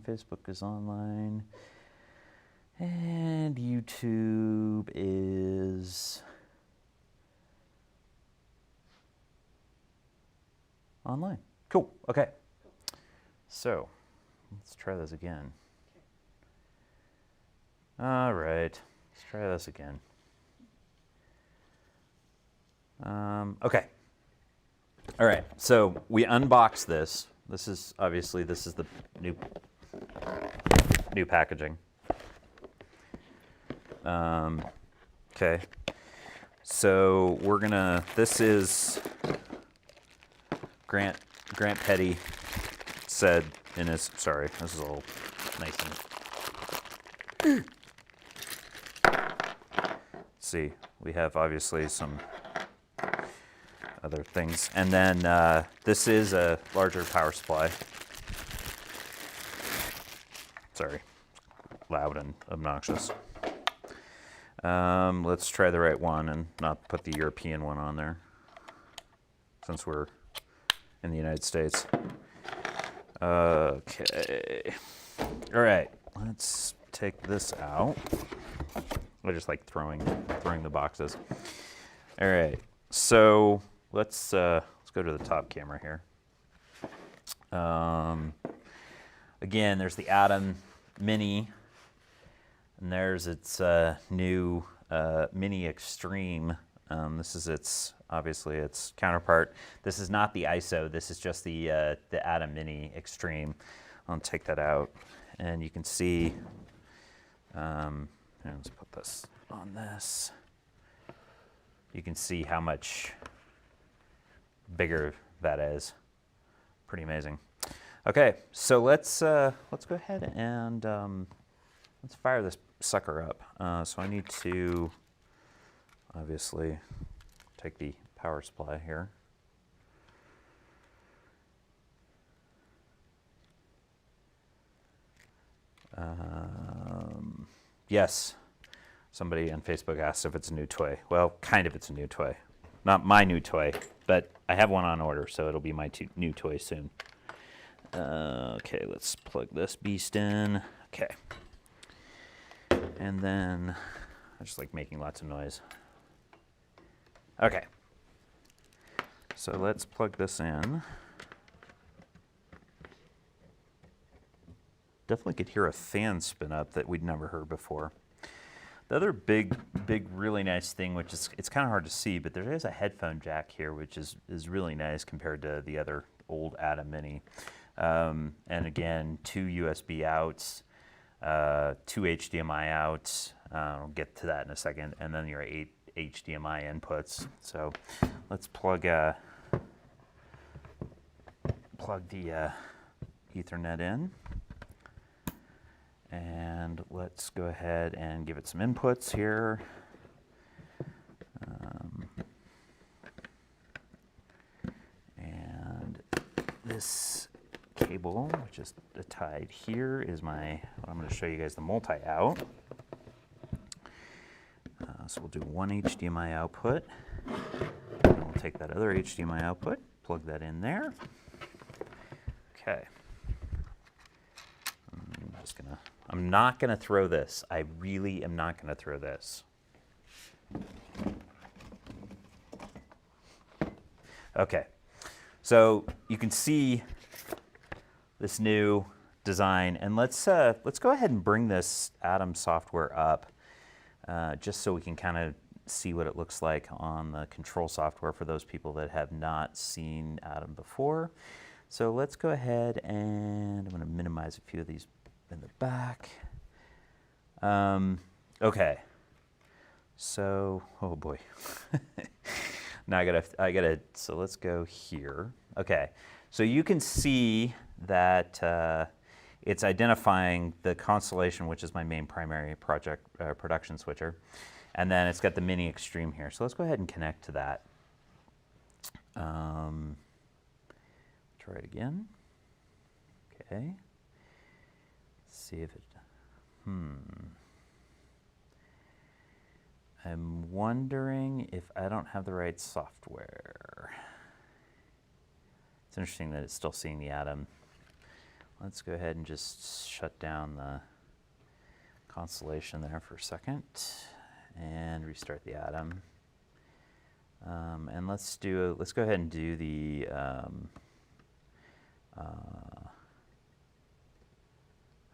Facebook is online. And YouTube is online. Cool. Okay. So let's try this again. All right. Let's try this again. Okay. All right. So we unboxed this. This is obviously the new packaging. Okay. So we're gonna. This is Grant Petty said in his. Sorry, this is a little nice and. See, we have obviously some other things, and then this is a larger power supply. Sorry, loud and obnoxious. Let's try the right one and not put the European one on there, since we're in the United States. Okay. All right. Let's take this out. I just like throwing the boxes. All right. So let's go to the top camera here. Again, there's the ATEM Mini, and there's its new Mini Extreme. This is obviously its counterpart. This is not the ISO. This is just the ATEM Mini Extreme. I'll take that out, and you can see. Let's put this on this. You can see how much bigger that is. Pretty amazing. Okay, so let's go ahead and let's fire this sucker up. So I need to obviously take the power supply here. Yes, somebody on Facebook asked if it's a new toy. Well, kind of it's a new toy. Not my new toy, but I have one on order, so it'll be my new toy soon. Okay, let's plug this beast in. Okay. And then, I just like making lots of noise. Okay. So let's plug this in. Definitely could hear a fan spin up that we'd never heard before. The other big, really nice thing, which is, it's kind of hard to see, but there is a headphone jack here, which is really nice compared to the other old ATEM Mini. And again, 2 USB outs, 2 HDMI outs. I'll get to that in a second, and then your 8 HDMI inputs. So let's plug the Ethernet in. And let's go ahead and give it some inputs here. And this cable, which is tied here, is I'm going to show you guys the multi-out. So we'll do one HDMI output. And we'll take that other HDMI output, plug that in there. Okay. I'm not going to throw this. I really am not going to throw this. Okay, so you can see this new design, and let's go ahead and bring this ATEM software up, just so we can kind of see what it looks like on the control software for those people that have not seen ATEM before. So let's go ahead and I'm going to minimize a few of these in the back. Okay. So, oh boy. Now I gotta, so let's go here. Okay. So you can see that it's identifying the Constellation, which is my main primary project production switcher. And then it's got the Mini Extreme here. So let's go ahead and connect to that. Try it again. Okay. See if it, I'm wondering if I don't have the right software. It's interesting that it's still seeing the ATEM. let's go ahead and just shut down the constellation there for a second and restart the ATEM. And let's go ahead and do the I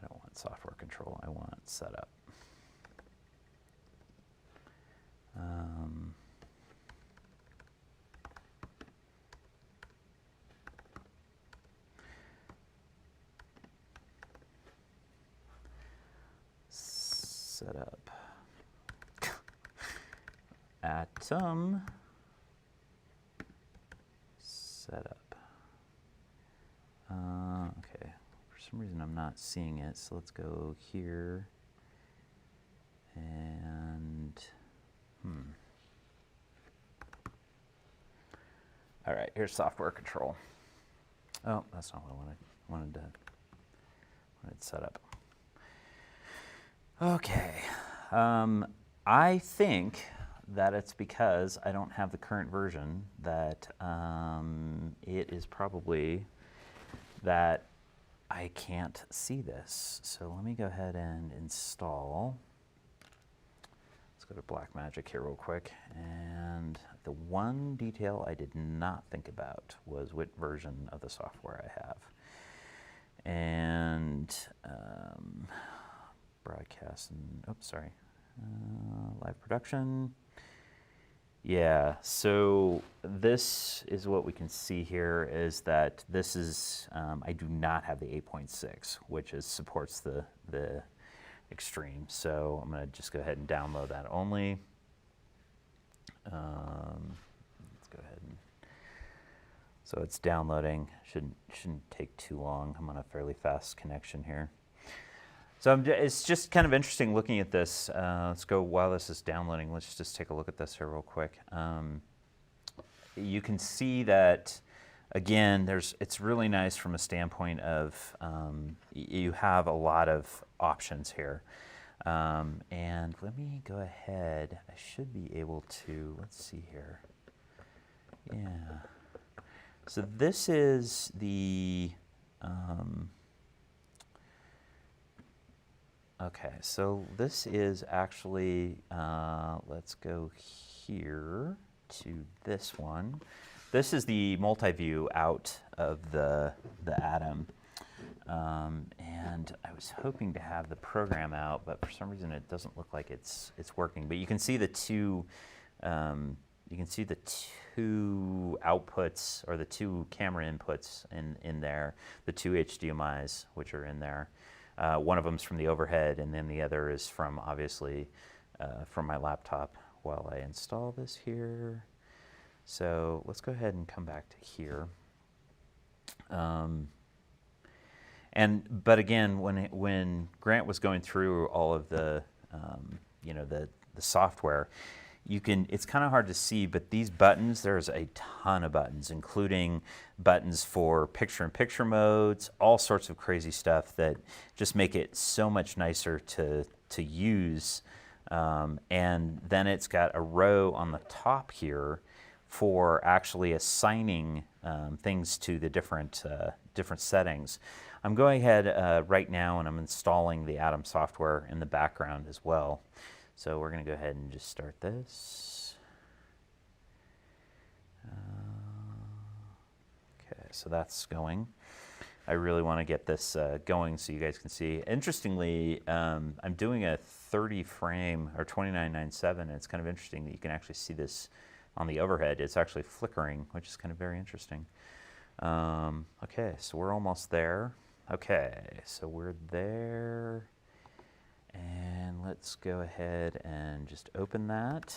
don't want software control, I want setup. Setup. ATEM setup. Okay, for some reason I'm not seeing it, so let's go here and all right, here's software control. Oh, that's not what I wanted set up. Okay, I think that it's because I don't have the current version that it is probably that I can't see this. So let me go ahead and install. Let's go to Blackmagic here real quick. And the one detail I did not think about was what version of the software I have. And broadcast and, oops, sorry, live production. Yeah, so this is what we can see here is that this is, I do not have the 8.6, which supports the Extreme. So I'm gonna just go ahead and download that only. Let's go ahead and, so it's downloading, shouldn't take too long. I'm on a fairly fast connection here. So it's just kind of interesting looking at this. Let's go, while this is downloading, let's just take a look at this here real quick. You can see that, again, it's really nice from a standpoint of you have a lot of options here. And let me go ahead, I should be able to, let's see here. Yeah. So this is the, okay, so this is actually, let's go here to this one. This is the multi-view out of the ATEM. And I was hoping to have the program out, but for some reason it doesn't look like it's working. But you can see the two, outputs, or the two camera inputs in there, the two HDMIs which are in there. One of them's from the overhead, and then the other is from, obviously, from my laptop while I install this here. So let's go ahead and come back to here. But again, when Grant was going through all of the, the software, it's kind of hard to see, but these buttons, there's a ton of buttons, including buttons for picture-in-picture modes, all sorts of crazy stuff that just make it so much nicer to use. And then it's got a row on the top here for actually assigning things to the different settings. I'm going ahead right now and I'm installing the ATEM software in the background as well. So we're going to go ahead and just start this. Okay, so that's going. I really want to get this going so you guys can see. Interestingly, I'm doing a 30 frame or 29.97, and it's kind of interesting that you can actually see this on the overhead. It's actually flickering, which is kind of very interesting. Okay, so we're almost there. Okay, so we're there. And let's go ahead and just open that.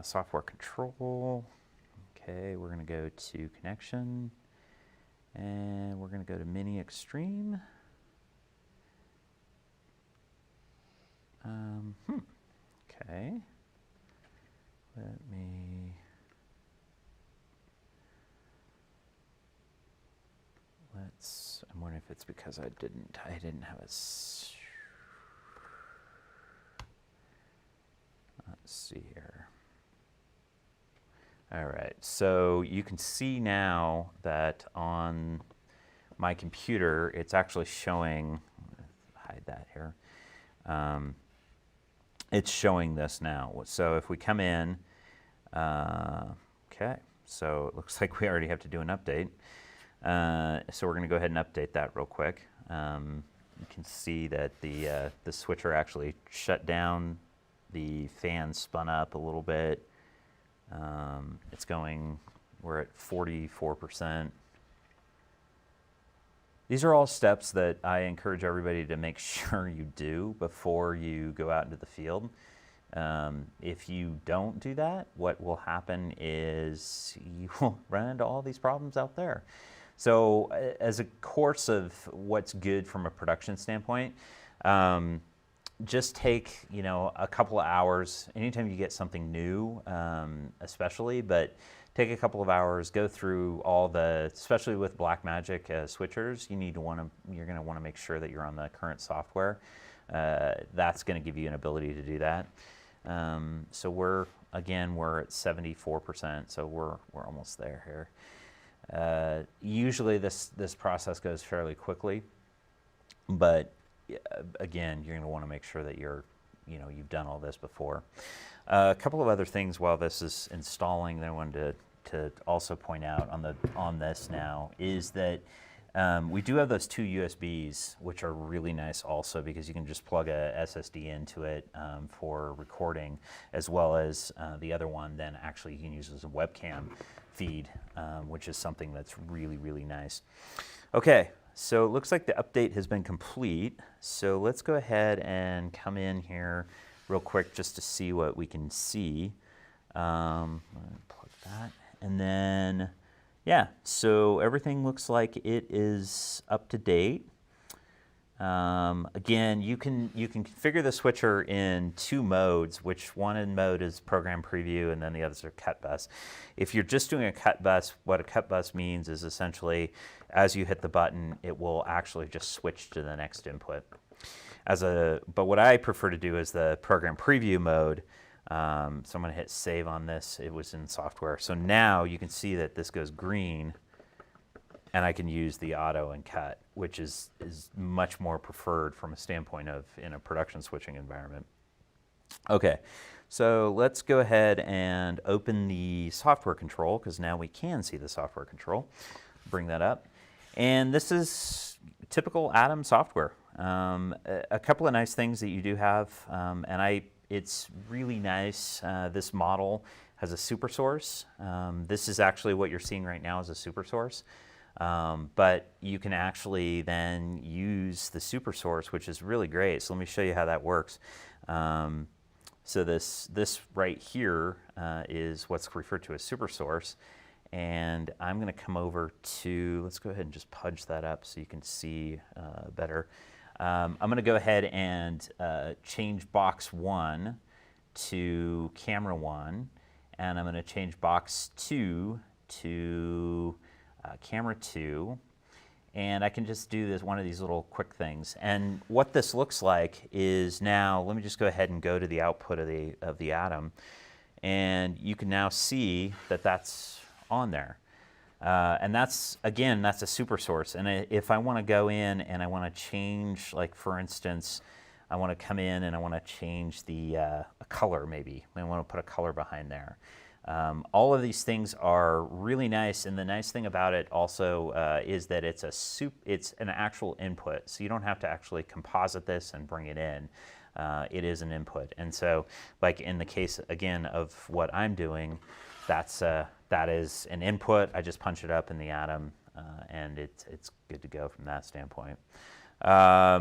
Software control. Okay, we're going to go to connection. And we're going to go to Mini Extreme. Okay. I'm wondering if it's because I didn't have a, let's see here. All right, so you can see now that on my computer, it's actually showing, hide that here. It's showing this now. So if we come in, okay, so it looks like we already have to do an update. So we're going to go ahead and update that real quick. You can see that the switcher actually shut down. The fan spun up a little bit. It's going, we're at 44%. These are all steps that I encourage everybody to make sure you do before you go out into the field. If you don't do that, what will happen is you will run into all these problems out there. So as a course of what's good from a production standpoint, just take, you know, a couple of hours anytime you get something new, especially, but take a couple of hours, go through all the, especially with Blackmagic switchers, you're going to want to make sure that you're on the current software. That's going to give you an ability to do that. So we're at 74%, so we're almost there here. Usually this process goes fairly quickly, but again, you're going to want to make sure that you've done all this before. A couple of other things while this is installing that I wanted to also point out on this now is that we do have those two USBs, which are really nice also because you can just plug a SSD into it for recording, as well as the other one then actually you can use as a webcam feed, which is something that's really, really nice. Okay, so it looks like the update has been complete. So let's go ahead and come in here real quick just to see what we can see. Plug that. And then, yeah, so everything looks like it is up to date. Again, you can configure the switcher in two modes, which one mode is program preview and then the others are cut bus. If you're just doing a cut bus, what a cut bus means is essentially as you hit the button, it will actually just switch to the next input. But what I prefer to do is the program preview mode. So I'm going to hit save on this. It was in software. So now you can see that this goes green and I can use the auto and cut, which is much more preferred from a standpoint of in a production switching environment. Okay, so let's go ahead and open the software control because now we can see the software control. Bring that up. And this is typical ATEM software. A couple of nice things that you do have, it's really nice. This model has a super source. This is actually what you're seeing right now as a super source. But you can actually then use the super source, which is really great. So let me show you how that works. So this right here is what's referred to as super source. And I'm going to come over to, let's go ahead and just pudge that up so you can see better. I'm going to go ahead and change box 1 to camera 1. And I'm going to change box 2 to camera 2, and I can just do one of these little quick things. And what this looks like is now, let me just go ahead and go to the output of the ATEM, and you can now see that that's on there. And that's a super source. And if I want to go in and I want to change, like for instance, I want to come in and I want to change the a color maybe. I want to put a color behind there. All of these things are really nice, and the nice thing about it also is that it's an actual input, so you don't have to actually composite this and bring it in. It is an input, and so like in the case again of what I'm doing, that is an input. I just punch it up in the ATEM, and it's good to go from that standpoint. I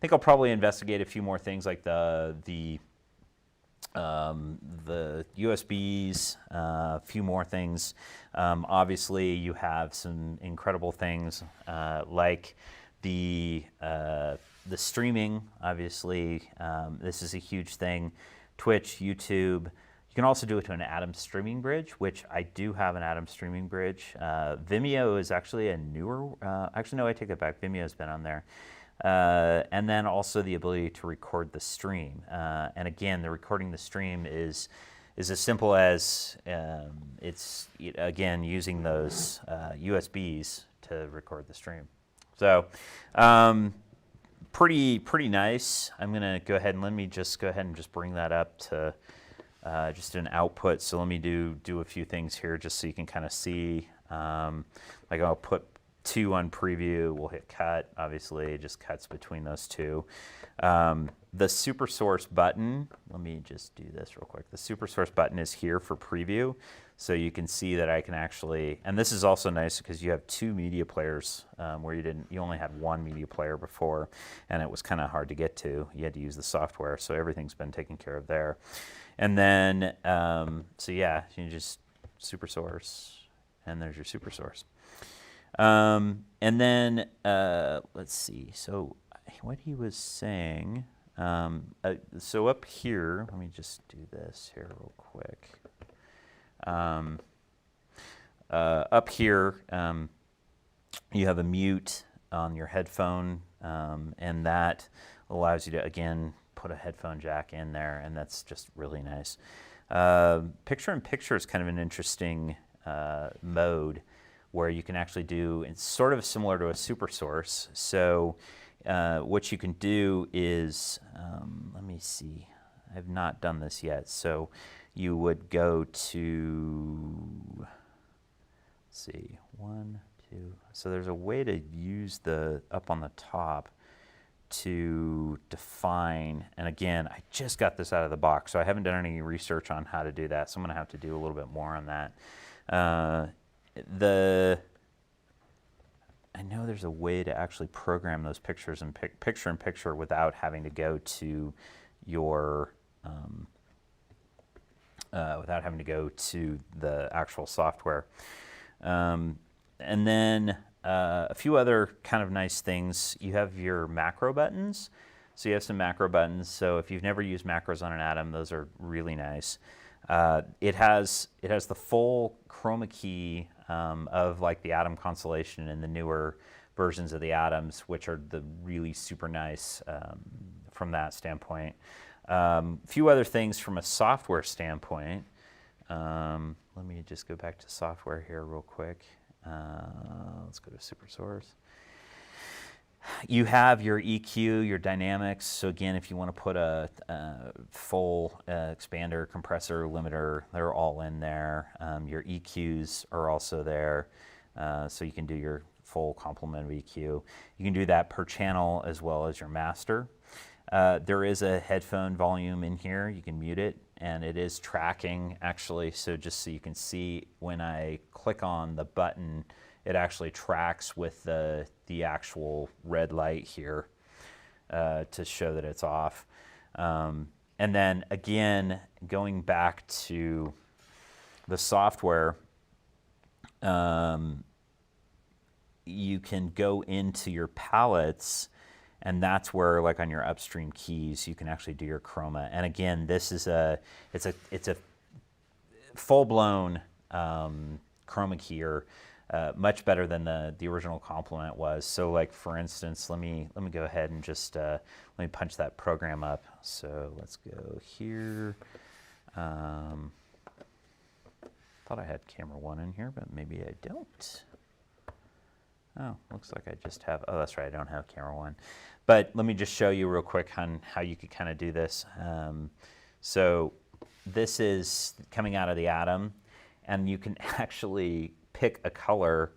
think I'll probably investigate a few more things like the USBs, a few more things. Obviously, you have some incredible things like the streaming. Obviously, this is a huge thing. Twitch, YouTube. You can also do it to an ATEM streaming bridge, which I do have an ATEM streaming bridge. Vimeo is actually a newer. Actually, no, I take it back. Vimeo's been on there. And then also the ability to record the stream. And again, the recording the stream is is as simple as again using those USBs to record the stream. So pretty nice. I'm gonna go ahead and let me just go ahead and just bring that up to just an output. So let me do a few things here just so you can kind of see. Like I'll put 2 on preview. We'll hit cut. Obviously, it just cuts between those 2. The super source button, let me just do this real quick. The super source button is here for preview. So you can see that I can actually, and this is also nice because you have 2 media players where you only had 1 media player before, and it was kind of hard to get to. You had to use the software, so everything's been taken care of there. And then, so yeah, you just super source, and there's your super source. And then, let's see, so what he was saying, so up here, let me just do this here real quick. Up here, you have a mute on your headphone, and that allows you to, again, put a headphone jack in there, and that's just really nice. Picture-in-picture is kind of an interesting mode where you can actually do, it's sort of similar to a super source. So what you can do is, let me see, I've not done this yet. So you would go to, let's see, 1, 2. So there's a way to use the up on the top to define, and again, I just got this out of the box, so I haven't done any research on how to do that, so I'm gonna have to do a little bit more on that. I know there's a way to actually program those pictures and picture-in-picture without having to go to your without having to go to the actual software. And then a few other kind of nice things. You have your macro buttons. So you have some macro buttons. So if you've never used macros on an ATEM, those are really nice. It has the full chroma key of like the ATEM constellation and the newer versions of the ATEMs, which are the really super nice from that standpoint. A few other things from a software standpoint. Let me just go back to software here real quick. Let's go to super source. You have your EQ, your dynamics. So again, if you want to put a full expander, compressor, limiter, they're all in there. Your EQs are also there. So you can do your full complement of EQ. You can do that per channel as well as your master. There is a headphone volume in here. You can mute it, and it is tracking actually. So just so you can see, when I click on the button, it actually tracks with the actual red light here to show that it's off. And then again, going back to the software, you can go into your palettes, and that's where, like on your upstream keys, you can actually do your chroma. And again, this is it's a full-blown chroma keyer. Much better than the original complement was. So like for instance, let me go ahead and just let me punch that program up. So let's go here. Thought I had camera 1 in here, but maybe I don't. Oh, looks like I just have, oh, that's right, I don't have camera 1. But let me just show you real quick on how you could kind of do this. So this is coming out of the ATEM, and you can actually pick a color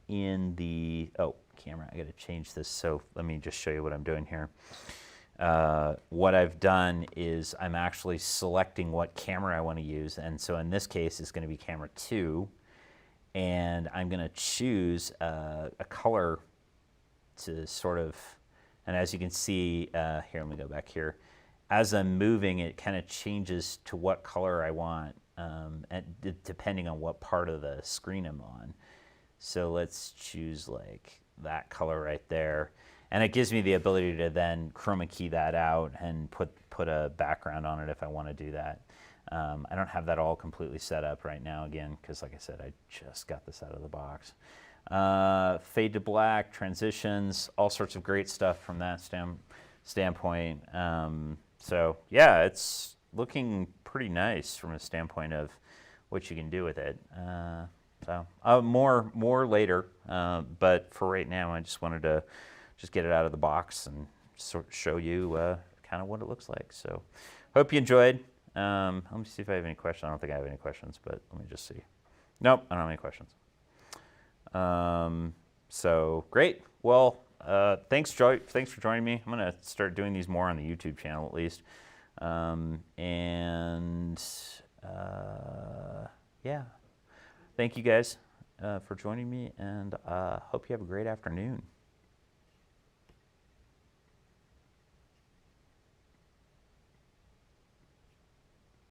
in the, oh, camera, I gotta change this, so let me just show you what I'm doing here. What I've done is I'm actually selecting what camera I want to use, and so in this case it's going to be camera 2, and I'm going to choose a color to sort of, and as you can see, here, let me go back here. As I'm moving, it kind of changes to what color I want, depending on what part of the screen I'm on. So let's choose like that color right there. And it gives me the ability to then chroma key that out and put a background on it if I want to do that. I don't have that all completely set up right now, again, because like I said, I just got this out of the box. Fade to black, transitions, all sorts of great stuff from that standpoint. So yeah, it's looking pretty nice from a standpoint of what you can do with it. So more later, but for right now, I just wanted to just get it out of the box and sort of show you kind of what it looks like. So hope you enjoyed. Let me see if I have any questions. I don't think I have any questions, but let me just see. Nope, I don't have any questions. So great. Well, thanks for joining me. I'm gonna start doing these more on the YouTube channel at least. Yeah, thank you guys for joining me, and hope you have a great afternoon.